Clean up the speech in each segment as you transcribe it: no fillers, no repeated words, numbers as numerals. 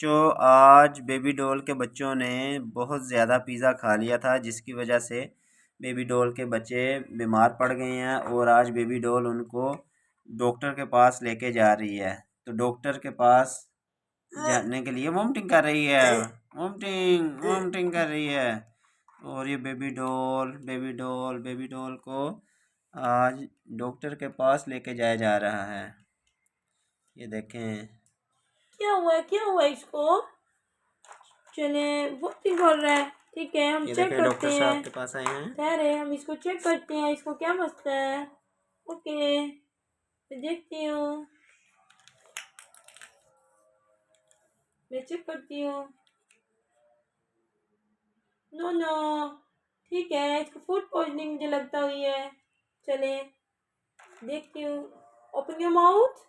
बच्चों, आज baby doll के बच्चों ने बहुत ज़्यादा पिज़्ज़ा खा लिया था, जिसकी वजह से बेबी डॉल के बच्चे बीमार पड़ गए हैं और आज बेबी डॉल उनको डॉक्टर के पास लेके जा रही है। तो डॉक्टर के पास जाने के लिए वॉमिटिंग कर रही है, वॉमिटिंग वॉमिटिंग कर रही है। और ये बेबी डॉल को आज डॉक्टर के पास लेके जाया जा रहा है। ये देखें, क्या हुआ इसको। चले वोटिंग कर रहा है। ठीक है, हम ये चेक देखें, करते डॉक्टर हैं। साहब के पास आए हैं। ठहरे, हम इसको चेक करते हैं, इसको क्या मसला है। ओके, मैं देखती हूँ, मैं चेक करती हूँ। नो नो, ठीक है, इसको फूड पॉइजनिंग मुझे लगता हुई है। चले देखती हूँ। Open your mouth.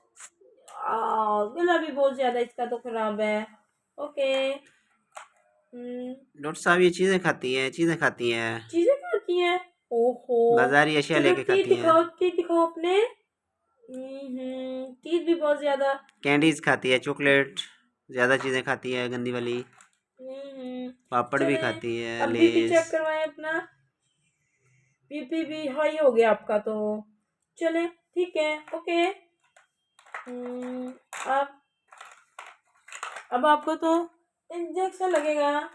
गला भी बहुत ज्यादा इसका तो खराब है। ओके। डॉक्टर साहब, ये चीज़ें खाती है चीजें खाती हैं। ओहो। बाजारी अशिया चलो लेके टीथ खाती है। दिखाओ, टीथ दिखाओ अपने। टीथ भी बहुत ज्यादा। कैंडीज खाती है, चॉकलेट, ज़्यादा चीज़ें खाती है गंदी वाली। पापड़ भी चले, खाती है, अब बीपी लेस। चेक करवाएं अपना। बीपी भी हाई हो गया आपका तो। चले ठीक है, ओके। अब आपको तो इंजेक्शन लगेगा।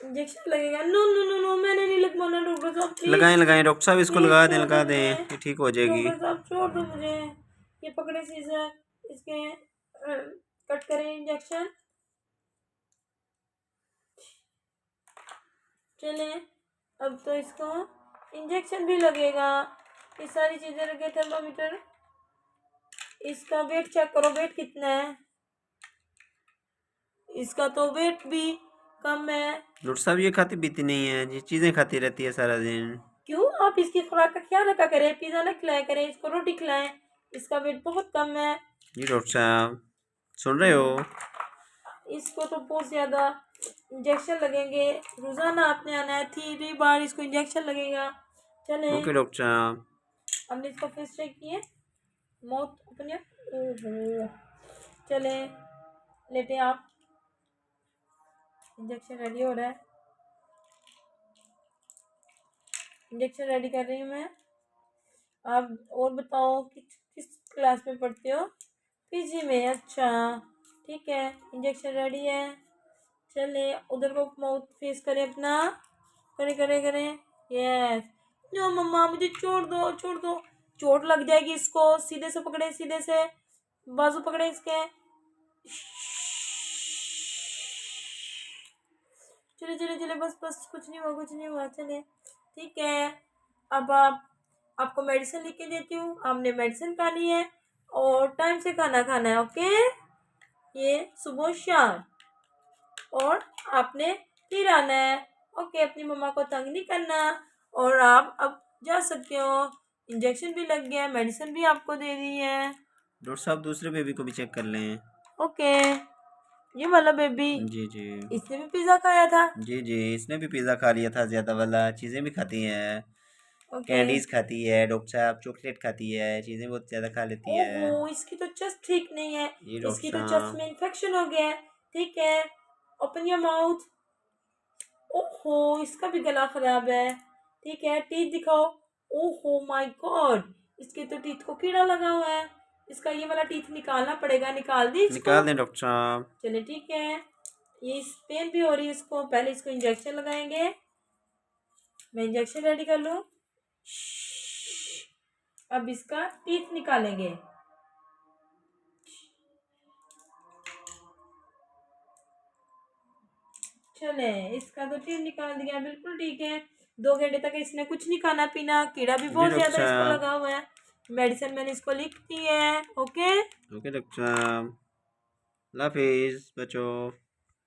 इंजेक्शन लगेगा। नो नो नो नो, मैंने नहीं लगवाना। डॉक्टर साहब प्लीज, लगाएं लगाएं डॉक्टर साहब, इसको प्लीज लगा छोड़ दो दें, मुझे। ये ठीक हो जाएगी। डॉक्टर साहब छोड़ दो मुझे। ये पकड़े सीजर, इसके कट करें इंजेक्शन। चले, अब तो इसको इंजेक्शन भी लगेगा। ये सारी चीजें रखे। थर्मामीटर, इसका वेट चेक करो, वेट कितना है। इसका तो वेट भी कम है। डॉक्टर साहब, ये खाती पीती नहीं है, ये चीज़ें खाती रहती है सारा दिन। क्यों, आप इसकी खुराक का ख्याल रखा करें। पिज्जा न खिलाया करें, इसको रोटी खिलाएं। इसका वेट बहुत कम है। जी डॉक्टर साहब, सुन रहे हो? इसको तो बहुत ज्यादा इंजेक्शन लगेंगे। रोजाना आपने आना है, 3 बार इसको इंजेक्शन लगेगा। चले, ओके डॉक्टर साहब। हमने इसका फेस चेक किए। मौत अपने। ओहो, चले लेटे आप। इंजेक्शन रेडी हो रहा है। इंजेक्शन रेडी कर रही हूँ मैं। आप और बताओ कि किस क्लास में पढ़ते हो। पीजी में, अच्छा ठीक है। इंजेक्शन रेडी है। चले उधर को माउथ फेस करें अपना। करें। यस। नो मम्मा, मुझे छोड़ दो, छोड़ दो। चोट लग जाएगी इसको। सीधे से पकड़े, सीधे से बाजू पकड़े इसके। चले, बस बस, कुछ नहीं हुआ, कुछ नहीं हुआ। चले ठीक है। अब आपको मेडिसिन लिख के देती हूँ। आपने मेडिसिन खानी है और टाइम से खाना खाना है, ओके। ये सुबह शाम, और आपने फिर आना है, ओके। अपनी मम्मा को तंग नहीं करना। और आप अब जा सकते हो। इंजेक्शन भी लग गया, मेडिसिन भी आपको दे दी है। डॉक्टर साहब, दूसरे बेबी को भी चेक कर लें। ओके, ये वाला बेबी, जी जी। इसने भी पिज्जा खाया था। जी जी, इसने भी पिज़्ज़ा खा लिया था, ज़्यादा वाला। चीज़ें भी खाती है, ओके। कैंडीज खाती है डॉक्टर साहब, चॉकलेट खाती है, चीज़ें बहुत ज़्यादा खा लेती है। ओहो, इसकी तो चेस्ट ठीक नहीं है। जी डॉक्टर इसकी तो चेस्ट साहब। में इन्फेक्शन हो गया है। ठीक है, ओपन योर माउथ। ओहो, इसका भी गला खराब है। ठीक है, टीथ दिखाओ। ओहो माय गॉड, इसके तो टीथ को कीड़ा लगा हुआ है। इसका ये वाला टीथ निकालना पड़ेगा। निकाल दी इसको। निकाल दें डॉक्टर साहब। चले ठीक है। ये पेन भी हो रही है इसको। पहले इसको इंजेक्शन लगाएंगे। मैं इंजेक्शन रेडी कर लूँ। अब इसका टीथ निकालेंगे। चले, इसका तो टीथ निकाल दिया, बिल्कुल ठीक है। 2 घंटे तक इसने कुछ नहीं खाना पीना। कीड़ा भी जी बहुत डॉक्टर ज्यादा इसको साहब। लगा हुआ है। मेडिसिन मैंने इसको लिख दी है, ओके। ओके डॉक्टर साहब, अल्लाह हाफिज़ बच्चों।